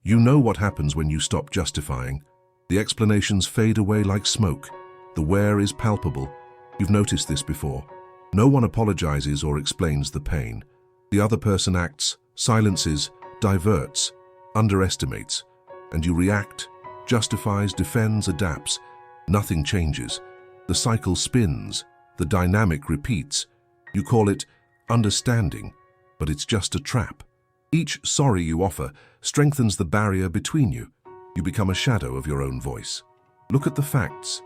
You know what happens when you stop justifying. The explanations fade away like smoke. The wear is palpable. You've noticed this before. No one apologizes or explains the pain. The other person acts, silences, diverts, underestimates, and you react, justifies, defends, adapts. Nothing changes. The cycle spins. The dynamic repeats. You call it understanding, but it's just a trap. Each sorry you offer strengthens the barrier between you. You become a shadow of your own voice. Look at the facts.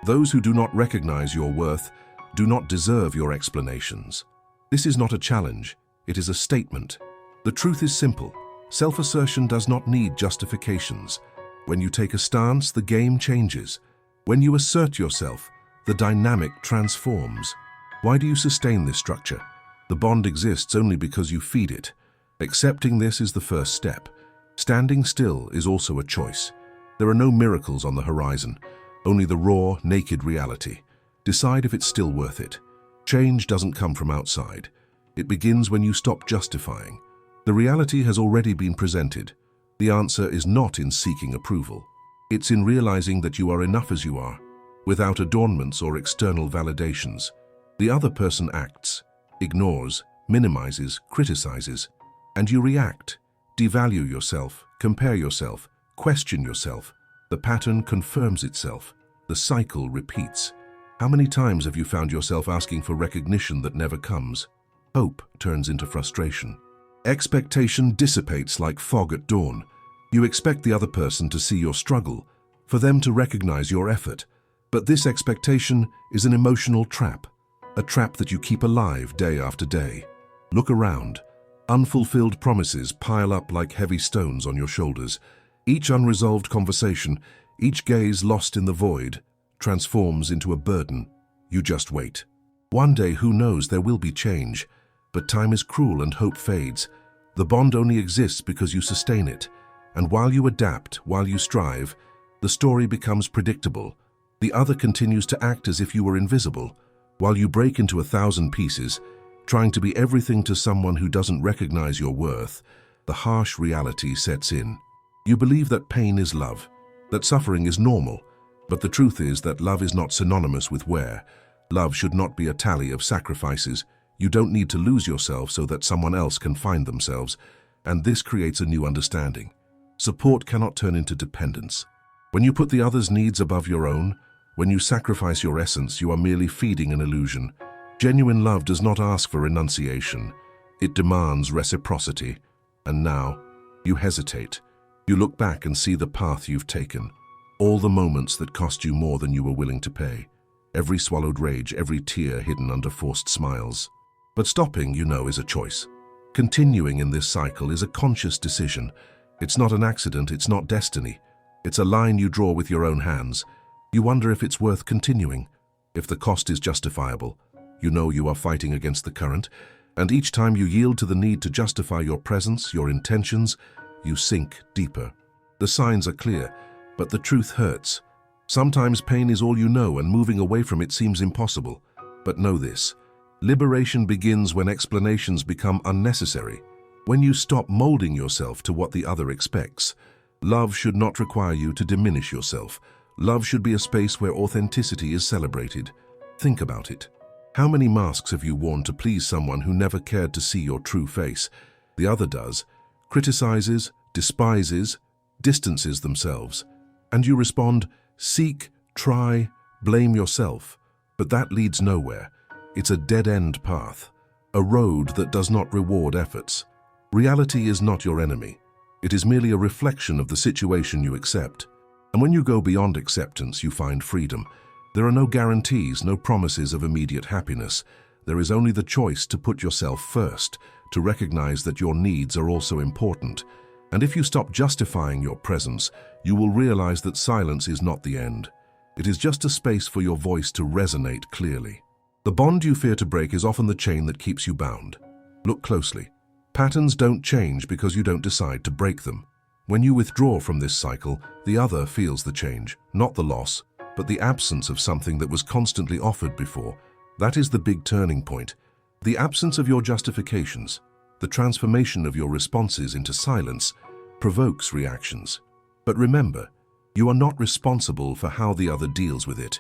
Those who do not recognize your worth do not deserve your explanations. This is not a challenge. It is a statement. The truth is simple. Self-assertion does not need justifications. When you take a stance, the game changes. When you assert yourself, the dynamic transforms. Why do you sustain this structure? The bond exists only because you feed it. Accepting this is the first step. Standing still is also a choice. There are no miracles on the horizon, only the raw, naked reality. Decide if it's still worth it. Change doesn't come from outside. It begins when you stop justifying. The reality has already been presented. The answer is not in seeking approval. It's in realizing that you are enough as you are, without adornments or external validations. The other person acts, ignores, minimizes, criticizes, and you react. Devalue yourself, compare yourself, question yourself. The pattern confirms itself. The cycle repeats. How many times have you found yourself asking for recognition that never comes? Hope turns into frustration. Expectation dissipates like fog at dawn. You expect the other person to see your struggle, for them to recognize your effort. But this expectation is an emotional trap, a trap that you keep alive day after day. Look around. Unfulfilled promises pile up like heavy stones on your shoulders. Each unresolved conversation, each gaze lost in the void, transforms into a burden. You just wait. One day, who knows, there will be change. But time is cruel and hope fades. The bond only exists because you sustain it. And while you adapt, while you strive, the story becomes predictable. The other continues to act as if you were invisible. While you break into 1,000 pieces, trying to be everything to someone who doesn't recognize your worth, the harsh reality sets in. You believe that pain is love, that suffering is normal, but the truth is that love is not synonymous with wear. Love should not be a tally of sacrifices. You don't need to lose yourself so that someone else can find themselves, and this creates a new understanding. Support cannot turn into dependence. When you put the other's needs above your own, when you sacrifice your essence, you are merely feeding an illusion. Genuine love does not ask for renunciation. It demands reciprocity. And now, you hesitate. You look back and see the path you've taken. All the moments that cost you more than you were willing to pay. Every swallowed rage, every tear hidden under forced smiles. But stopping, you know, is a choice. Continuing in this cycle is a conscious decision. It's not an accident, it's not destiny. It's a line you draw with your own hands. You wonder if it's worth continuing, if the cost is justifiable. You know you are fighting against the current, and each time you yield to the need to justify your presence, your intentions, you sink deeper. The signs are clear, but the truth hurts. Sometimes pain is all you know, and moving away from it seems impossible. But know this: liberation begins when explanations become unnecessary. When you stop molding yourself to what the other expects. Love should not require you to diminish yourself. Love should be a space where authenticity is celebrated. Think about it. How many masks have you worn to please someone who never cared to see your true face? The other does, criticizes, despises, distances themselves. And you respond, seek, try, blame yourself. But that leads nowhere. It's a dead-end path, a road that does not reward efforts. Reality is not your enemy. It is merely a reflection of the situation you accept. And when you go beyond acceptance, you find freedom. There are no guarantees, no promises of immediate happiness. There is only the choice to put yourself first, to recognize that your needs are also important. And if you stop justifying your presence, you will realize that silence is not the end. It is just a space for your voice to resonate clearly. The bond you fear to break is often the chain that keeps you bound. Look closely. Patterns don't change because you don't decide to break them. When you withdraw from this cycle, the other feels the change, not the loss, but the absence of something that was constantly offered before. That is the big turning point. The absence of your justifications, the transformation of your responses into silence. provokes reactions. But remember, you are not responsible for how the other deals with it.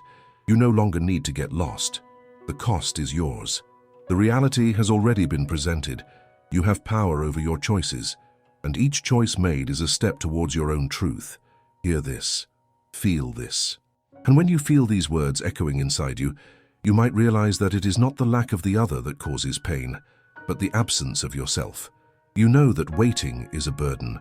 You no longer need to get lost. The cost is yours. The reality has already been presented. You have power over your choices, and each choice made is a step towards your own truth. Hear this. Feel this. And when you feel these words echoing inside you, you might realize that it is not the lack of the other that causes pain, but the absence of yourself. You know that waiting is a burden,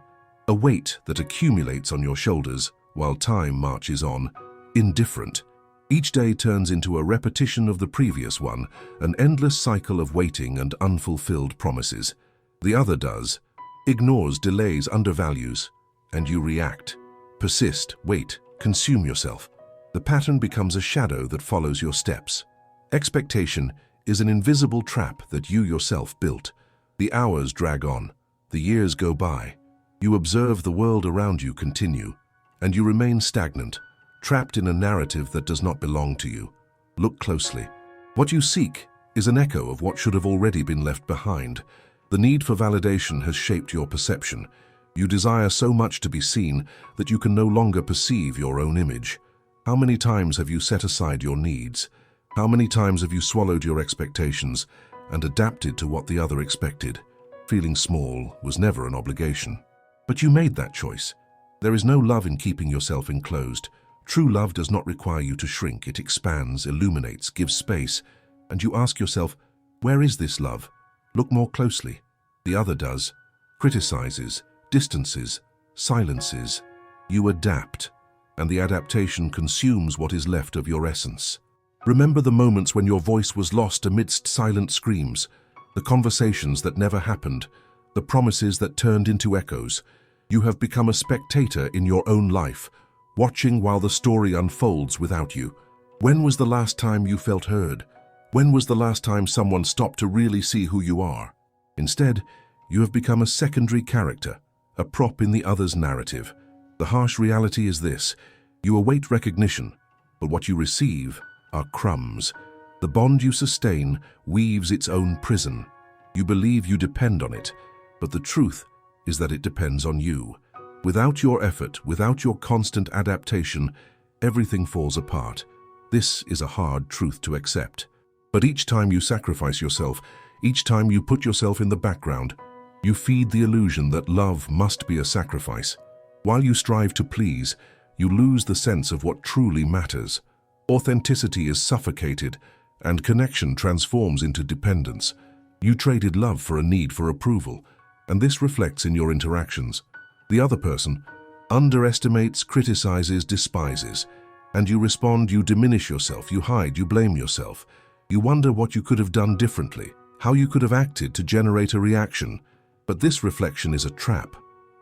a weight that accumulates on your shoulders while time marches on, indifferent. Each day turns into a repetition of the previous one, an endless cycle of waiting and unfulfilled promises. The other does, ignores, delays, undervalues, and you react. Persist, wait, consume yourself. The pattern becomes a shadow that follows your steps. Expectation is an invisible trap that you yourself built. The hours drag on, the years go by. You observe the world around you continue, and you remain stagnant, trapped in a narrative that does not belong to you. Look closely. What you seek is an echo of what should have already been left behind. The need for validation has shaped your perception. You desire so much to be seen that you can no longer perceive your own image. How many times have you set aside your needs? How many times have you swallowed your expectations and adapted to what the other expected? Feeling small was never an obligation. But you made that choice. There is no love in keeping yourself enclosed. True love does not require you to shrink. It expands, illuminates, gives space. And you ask yourself, where is this love? Look more closely. The other does. Criticizes, distances, silences. You adapt, and the adaptation consumes what is left of your essence. Remember the moments when your voice was lost amidst silent screams, the conversations that never happened, the promises that turned into echoes. You have become a spectator in your own life, watching while the story unfolds without you. When was the last time you felt heard? When was the last time someone stopped to really see who you are? Instead, you have become a secondary character, a prop in the other's narrative. The harsh reality is this: you await recognition, but what you receive are crumbs. The bond you sustain weaves its own prison. You believe you depend on it, but the truth is that it depends on you. Without your effort, without your constant adaptation, everything falls apart. This is a hard truth to accept. But each time you sacrifice yourself, each time you put yourself in the background, you feed the illusion that love must be a sacrifice. While you strive to please, you lose the sense of what truly matters. Authenticity is suffocated, and connection transforms into dependence. You traded love for a need for approval, and this reflects in your interactions. The other person underestimates, criticizes, despises, and you respond, you diminish yourself, you hide, you blame yourself. You wonder what you could have done differently, how you could have acted to generate a reaction. But this reflection is a trap.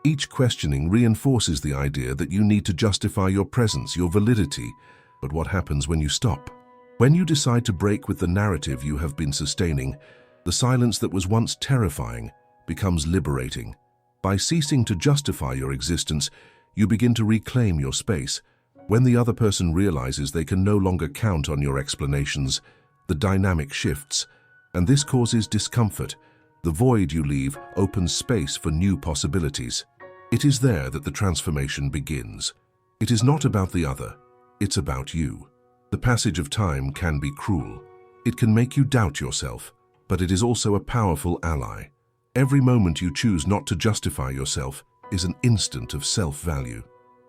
Each questioning reinforces the idea that you need to justify your presence, your validity. But what happens when you stop? When you decide to break with the narrative you have been sustaining, the silence that was once terrifying becomes liberating. By ceasing to justify your existence, you begin to reclaim your space. When the other person realizes they can no longer count on your explanations, the dynamic shifts, and this causes discomfort. The void you leave opens space for new possibilities. It is there that the transformation begins. It is not about the other, it's about you. The passage of time can be cruel. It can make you doubt yourself, but it is also a powerful ally. Every moment you choose not to justify yourself is an instant of self-value.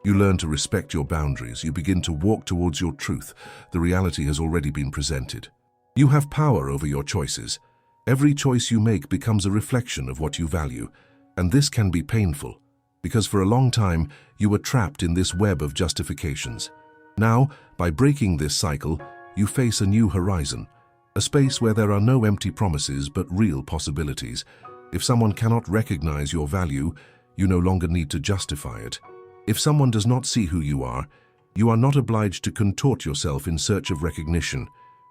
You learn to respect your boundaries. You begin to walk towards your truth. The reality has already been presented. You have power over your choices. Every choice you make becomes a reflection of what you value, and this can be painful, because for a long time you were trapped in this web of justifications. Now, by breaking this cycle, you face a new horizon, a space where there are no empty promises but real possibilities. If someone cannot recognize your value, you no longer need to justify it. If someone does not see who you are not obliged to contort yourself in search of recognition.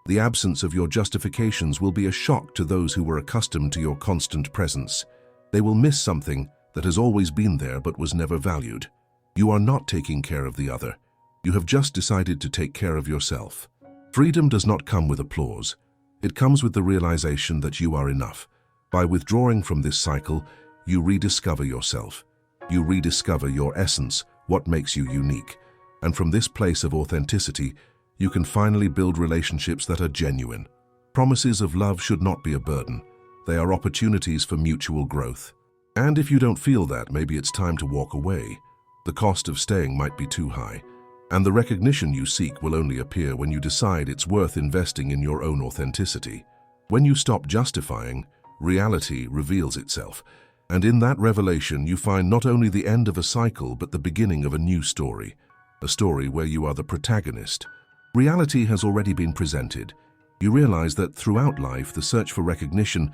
The absence of your justifications will be a shock to those who were accustomed to your constant presence. They will miss something that has always been there but was never valued. You are not taking care of the other. You have just decided to take care of yourself. Freedom does not come with applause. It comes with the realization that you are enough. By withdrawing from this cycle, you rediscover yourself. You rediscover your essence, what makes you unique. And from this place of authenticity, you can finally build relationships that are genuine. Promises of love should not be a burden. They are opportunities for mutual growth. And if you don't feel that, maybe it's time to walk away. The cost of staying might be too high. And the recognition you seek will only appear when you decide it's worth investing in your own authenticity. When you stop justifying, reality reveals itself. And in that revelation, you find not only the end of a cycle, but the beginning of a new story. A story where you are the protagonist. Reality has already been presented. You realize that throughout life, the search for recognition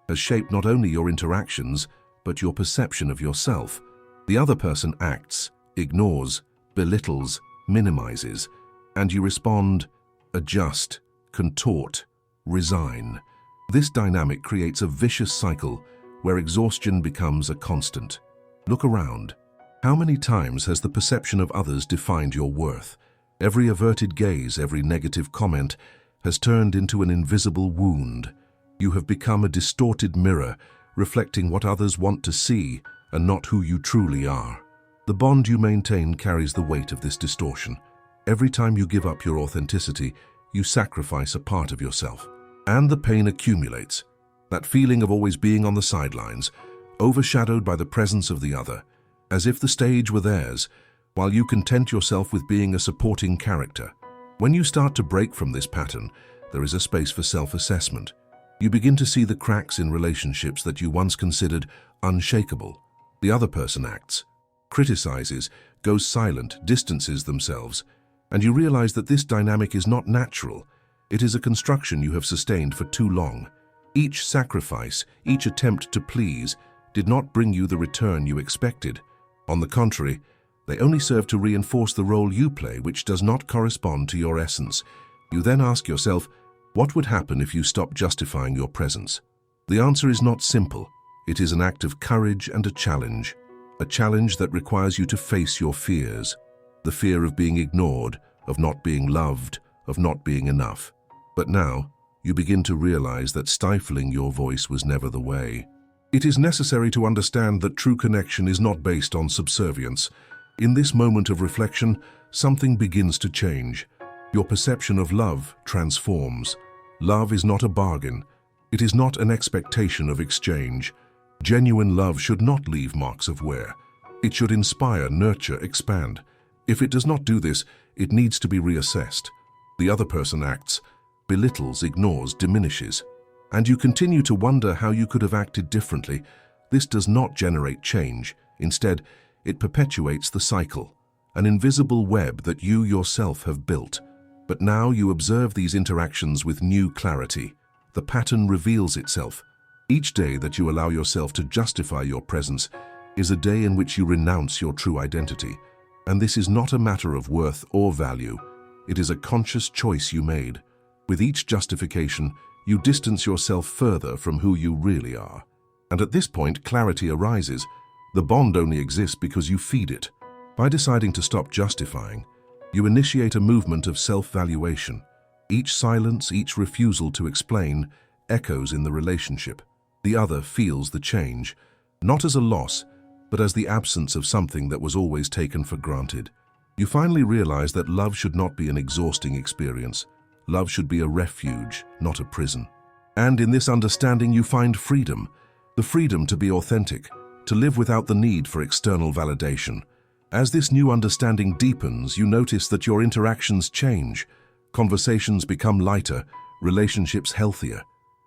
has shaped not only your interactions, but your perception of yourself. The other person acts, ignores, belittles, minimizes, and you respond, adjust, contort, resign. This dynamic creates a vicious cycle where exhaustion becomes a constant. Look around. How many times has the perception of others defined your worth? Every averted gaze, every negative comment has turned into an invisible wound. You have become a distorted mirror, reflecting what others want to see and not who you truly are. The bond you maintain carries the weight of this distortion. Every time you give up your authenticity, you sacrifice a part of yourself. And the pain accumulates. That feeling of always being on the sidelines, overshadowed by the presence of the other, as if the stage were theirs, while you content yourself with being a supporting character. When you start to break from this pattern, there is a space for self-assessment. You begin to see the cracks in relationships that you once considered unshakable. The other person acts, criticizes, goes silent, distances themselves, and you realize that this dynamic is not natural. It is a construction you have sustained for too long. Each sacrifice, each attempt to please, did not bring you the return you expected. On the contrary, they only serve to reinforce the role you play, which does not correspond to your essence. You then ask yourself, what would happen if you stopped justifying your presence? The answer is not simple. It is an act of courage and a challenge that requires you to face your fears. The fear of being ignored, of not being loved, of not being enough. But now, you begin to realize that stifling your voice was never the way. It is necessary to understand that true connection is not based on subservience. In this moment of reflection, something begins to change. Your perception of love transforms. Love is not a bargain. It is not an expectation of exchange. Genuine love should not leave marks of wear. It should inspire, nurture, expand. If it does not do this, it needs to be reassessed. The other person acts, belittles, ignores, diminishes, and you continue to wonder how you could have acted differently. This does not generate change. Instead, it perpetuates the cycle, an invisible web that you yourself have built. But now you observe these interactions with new clarity. The pattern reveals itself. Each day that you allow yourself to justify your presence is a day in which you renounce your true identity. And this is not a matter of worth or value. It is a conscious choice you made. With each justification, you distance yourself further from who you really are. And at this point, clarity arises. The bond only exists because you feed it. By deciding to stop justifying, you initiate a movement of self-valuation. Each silence, each refusal to explain, echoes in the relationship. The other feels the change, not as a loss, but as the absence of something that was always taken for granted. You finally realize that love should not be an exhausting experience. Love should be a refuge, not a prison. And in this understanding, you find freedom. The freedom to be authentic, to live without the need for external validation. As this new understanding deepens, you notice that your interactions change. Conversations become lighter, relationships healthier.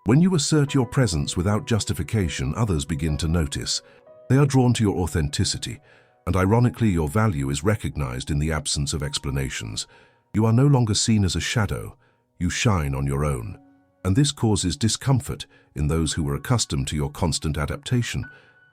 When you assert your presence without justification, others begin to notice. They are drawn to your authenticity, and ironically, your value is recognized in the absence of explanations. You are no longer seen as a shadow. You shine on your own. And this causes discomfort in those who are accustomed to your constant adaptation.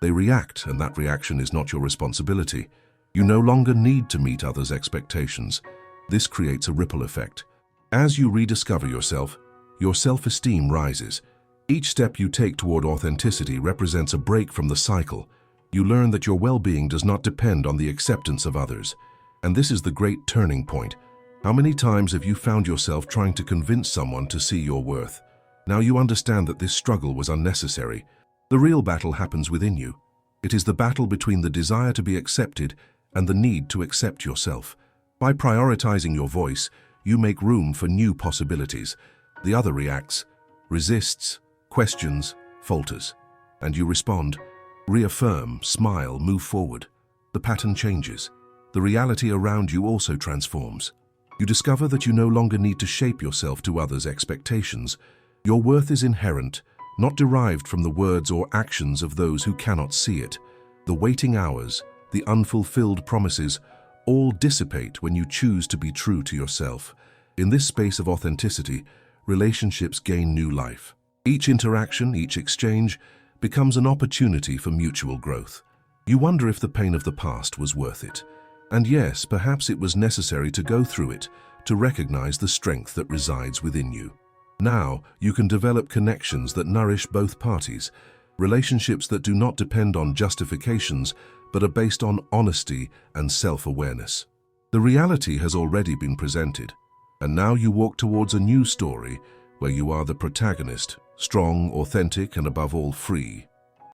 They react, and that reaction is not your responsibility. You no longer need to meet others' expectations. This creates a ripple effect. As you rediscover yourself, your self-esteem rises. Each step you take toward authenticity represents a break from the cycle. You learn that your well-being does not depend on the acceptance of others. And this is the great turning point. How many times have you found yourself trying to convince someone to see your worth? Now you understand that this struggle was unnecessary. The real battle happens within you. It is the battle between the desire to be accepted and the need to accept yourself. By prioritizing your voice, you make room for new possibilities. The other reacts, resists, questions, falters. And you respond, reaffirm, smile, move forward. The pattern changes. The reality around you also transforms. You discover that you no longer need to shape yourself to others' expectations. Your worth is inherent, not derived from the words or actions of those who cannot see it. The waiting hours, the unfulfilled promises, all dissipate when you choose to be true to yourself. In this space of authenticity, relationships gain new life. Each interaction, each exchange, becomes an opportunity for mutual growth. You wonder if the pain of the past was worth it. And yes, perhaps it was necessary to go through it, to recognize the strength that resides within you. Now, you can develop connections that nourish both parties, relationships that do not depend on justifications, but are based on honesty and self-awareness. The reality has already been presented, and now you walk towards a new story where you are the protagonist, strong, authentic, and above all free.